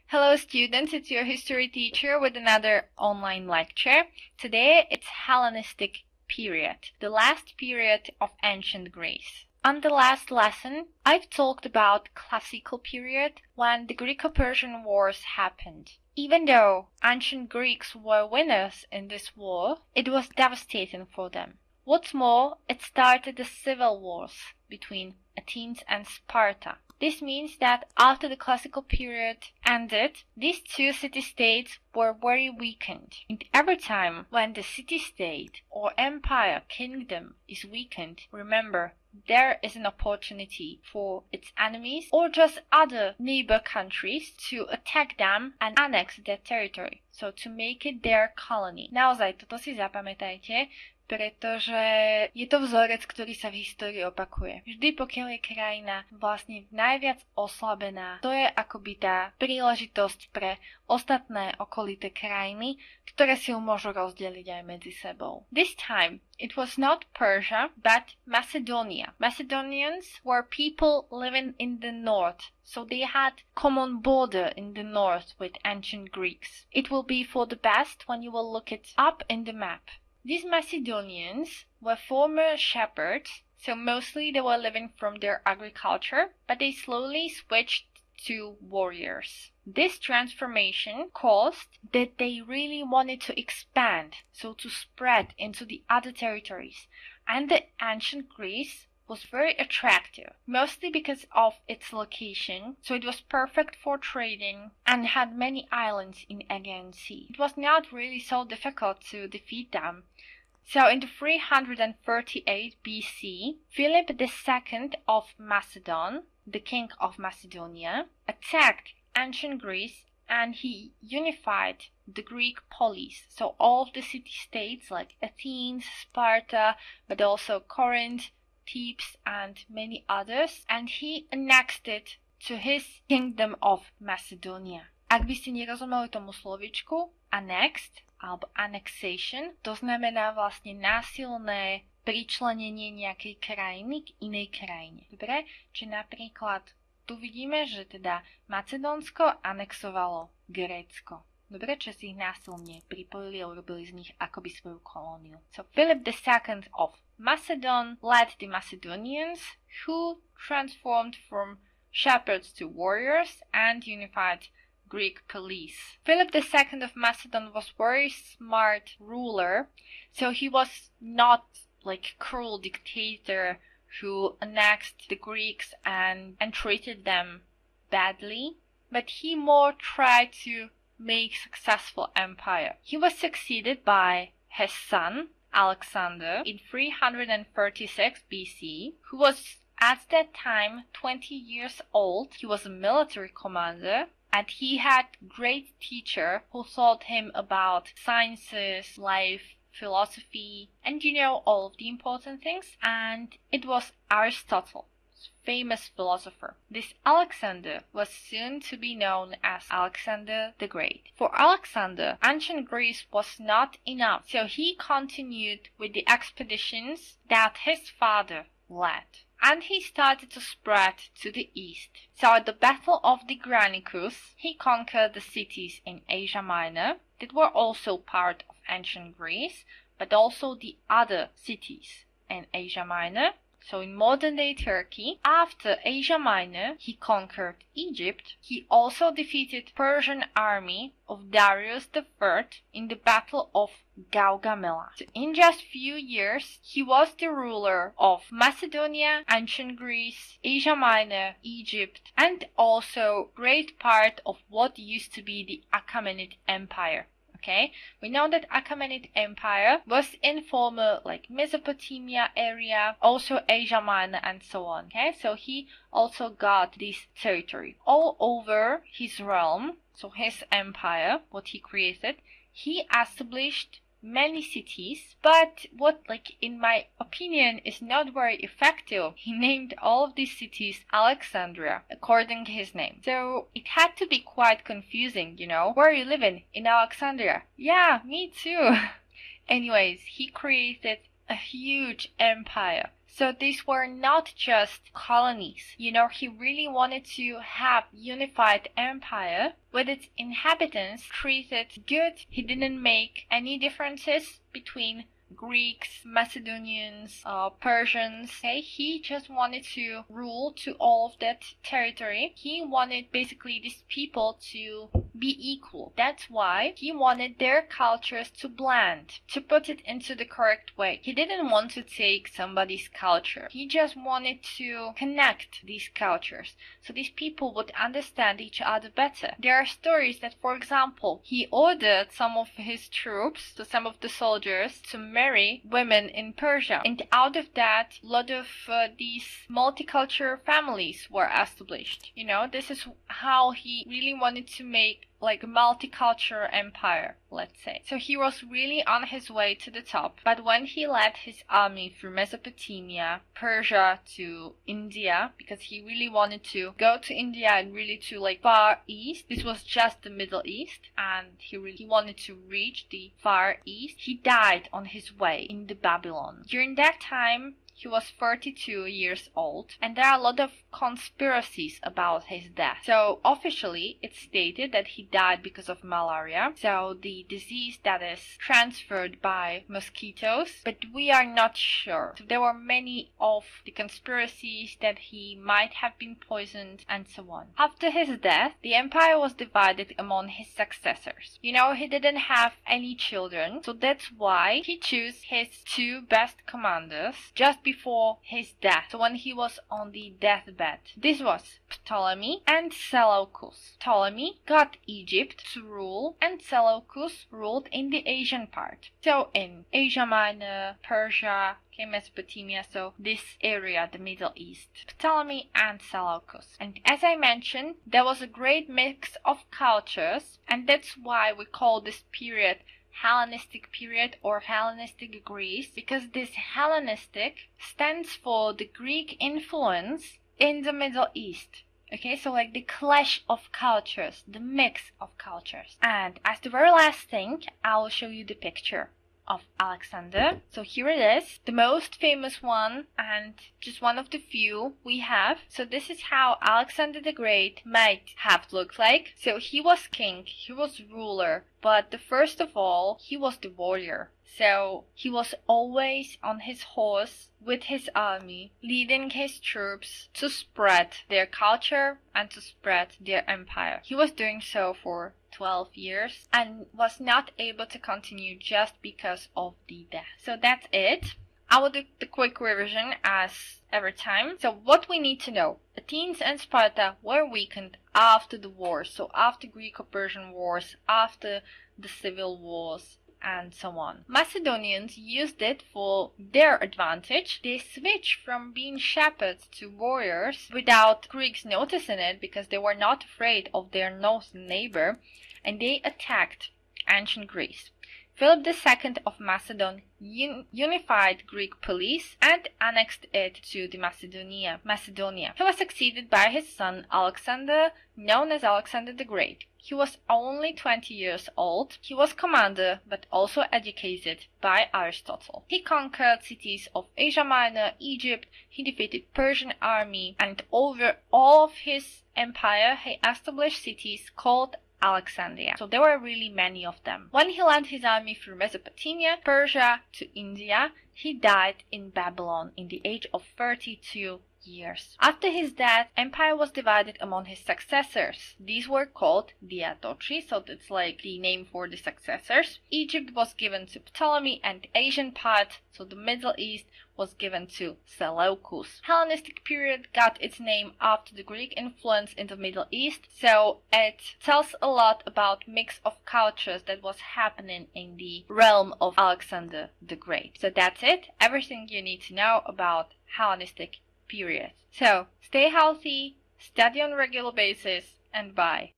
Hello students, it's your history teacher with another online lecture. Today it's Hellenistic period, the last period of ancient Greece. On the last lesson, I've talked about classical period when the Greco-Persian Wars happened. Even though ancient Greeks were winners in this war, it was devastating for them. What's more, it started the civil wars between Athens and Sparta. This means that after the classical period ended, these two city-states were very weakened. And every time when the city-state or empire, kingdom is weakened, remember, there is an opportunity for its enemies or just other neighbor countries to attack them and annex their territory. So to make it their colony. Naozaj, toto si zapamätajte, pretože je to vzorec, ktorý sa v histórii opakuje. Vždy, pokiaľ je krajina vlastne najviac oslabená, to je akoby tá príležitosť pre ostatné okolité krajiny, ktoré si ju môžu rozdeliť aj medzi sebou. This time, it was not Persia, but Macedonia. Macedonians were people living in the north, so they had common border in the north with ancient Greeks. It will be for the best when you will look it up in the map. These Macedonians were former shepherds, so mostly they were living from their agriculture, but they slowly switched to warriors. This transformation caused that they really wanted to expand, so to spread into the other territories, and the ancient Greece was very attractive, mostly because of its location, so it was perfect for trading and had many islands in Aegean Sea. It was not really so difficult to defeat them. So in the 338 BC, Philip II of Macedon, the king of Macedonia, attacked ancient Greece and he unified the Greek polis, so all of the city-states like Athens, Sparta, but also Corinth, Thebes and many others, and he annexed it to his kingdom of Macedonia. Ak by ste nerozumeli tomu slovičku, annexed alebo annexation, to znamená vlastne násilné pričlenenie nejakej krajiny k inej krajine. Dobre? Čiže napríklad tu vidíme, že teda Macedónsko anexovalo Grécko. Dobre, že si ich násilne pripojili a urobili z nich akoby svoju kolóniu. So Philip II of Macedon led the Macedonians, who transformed from shepherds to warriors and unified Greek police. Philip II of Macedon was a very smart ruler, so he was not like a cruel dictator who annexed the Greeks and treated them badly, but he more tried to make successful empire. He was succeeded by his son, Alexander, in 336 BC, who was at that time 20 years old. He was a military commander, and he had great teacher who taught him about sciences, life, philosophy, and all of the important things, and it was Aristotle, famous philosopher. This Alexander was soon to be known as Alexander the Great. For Alexander, ancient Greece was not enough, so he continued with the expeditions that his father led. And he started to spread to the east. So at the Battle of the Granicus, he conquered the cities in Asia Minor that were also part of ancient Greece, but also the other cities in Asia Minor. So in modern-day Turkey, after Asia Minor, he conquered Egypt. He also defeated Persian army of Darius III in the Battle of Gaugamela. So in just few years, he was the ruler of Macedonia, ancient Greece, Asia Minor, Egypt, and also great part of what used to be the Achaemenid Empire. Okay, we know that Achaemenid Empire was in former like Mesopotamia area, also Asia Minor and so on. Okay, so he also got this territory all over his realm, so his empire, what he created. He established many cities, but what in my opinion is not very effective, he named all of these cities Alexandria according to his name. So it had to be quite confusing, where are you living? In Alexandria? Yeah, me too. Anyways, he created a huge empire. So these were not just colonies. He really wanted to have unified empire with its inhabitants treated good. He didn't make any differences between Greeks, Macedonians, Persians. Okay, he just wanted to rule to all of that territory. He wanted basically these people to be equal. That's why he wanted their cultures to blend, to put it into the correct way. He didn't want to take somebody's culture. He just wanted to connect these cultures so these people would understand each other better. There are stories that, for example, he ordered some of his troops, so some of the soldiers, to marry women in Persia. And out of that, a lot of these multicultural families were established. This is how he really wanted to make like a multicultural empire, let's say. So he was really on his way to the top. But when he led his army through Mesopotamia, Persia to India, because he really wanted to go to India and really to like Far East. This was just the Middle East, and he wanted to reach the Far East. He died on his way in the Babylon. During that time, he was 32 years old, and there are a lot of conspiracies about his death. So officially, it's stated that he died because of malaria, so the disease that is transferred by mosquitoes, but we are not sure. So there were many of the conspiracies that he might have been poisoned and so on. After his death, the empire was divided among his successors. He didn't have any children, so that's why he chose his two best commanders just before his death, so when he was on the deathbed. This was Ptolemy and Seleucus. Ptolemy got Egypt to rule, and Seleucus ruled in the Asian part. So in Asia Minor, Persia, Mesopotamia, so this area, the Middle East. Ptolemy and Seleucus. And as I mentioned, there was a great mix of cultures, and that's why we call this period Hellenistic period or Hellenistic Greece, because this Hellenistic stands for the Greek influence in the Middle East. Okay, so like the clash of cultures, the mix of cultures. And as the very last thing, I will show you the picture of Alexander. So here it is, the most famous one and just one of the few we have. So this is how Alexander the Great might have looked like. So he was king, he was ruler, but first of all, he was the warrior. So he was always on his horse with his army, leading his troops to spread their culture and to spread their empire. He was doing so for 12 years and was not able to continue just because of the death. So that's it. I will do the quick revision as every time. So what we need to know: Athens and Sparta were weakened after the wars, so after Greco-Persian wars, after the civil wars, and so on. Macedonians used it for their advantage. They switched from being shepherds to warriors without Greeks noticing it, because they were not afraid of their northern neighbor, and they attacked ancient Greece. Philip II of Macedon unified Greek police and annexed it to the Macedonia. He was succeeded by his son Alexander, known as Alexander the Great. He was only 20 years old. He was commander, but also educated by Aristotle. He conquered cities of Asia Minor, Egypt. He defeated Persian army, and over all of his empire, he established cities called Alexandria. So there were really many of them. When he led his army through Mesopotamia, Persia to India, he died in Babylon in the age of 32 years. After his death, empire was divided among his successors. These were called diadochi, so that's like the name for the successors. Egypt was given to Ptolemy, and the Asian part, so the Middle East, was given to Seleucus. Hellenistic period got its name after the Greek influence in the Middle East, so it tells a lot about mix of cultures that was happening in the realm of Alexander the Great. So that's it, everything you need to know about Hellenistic period. So stay healthy, study on a regular basis, and bye.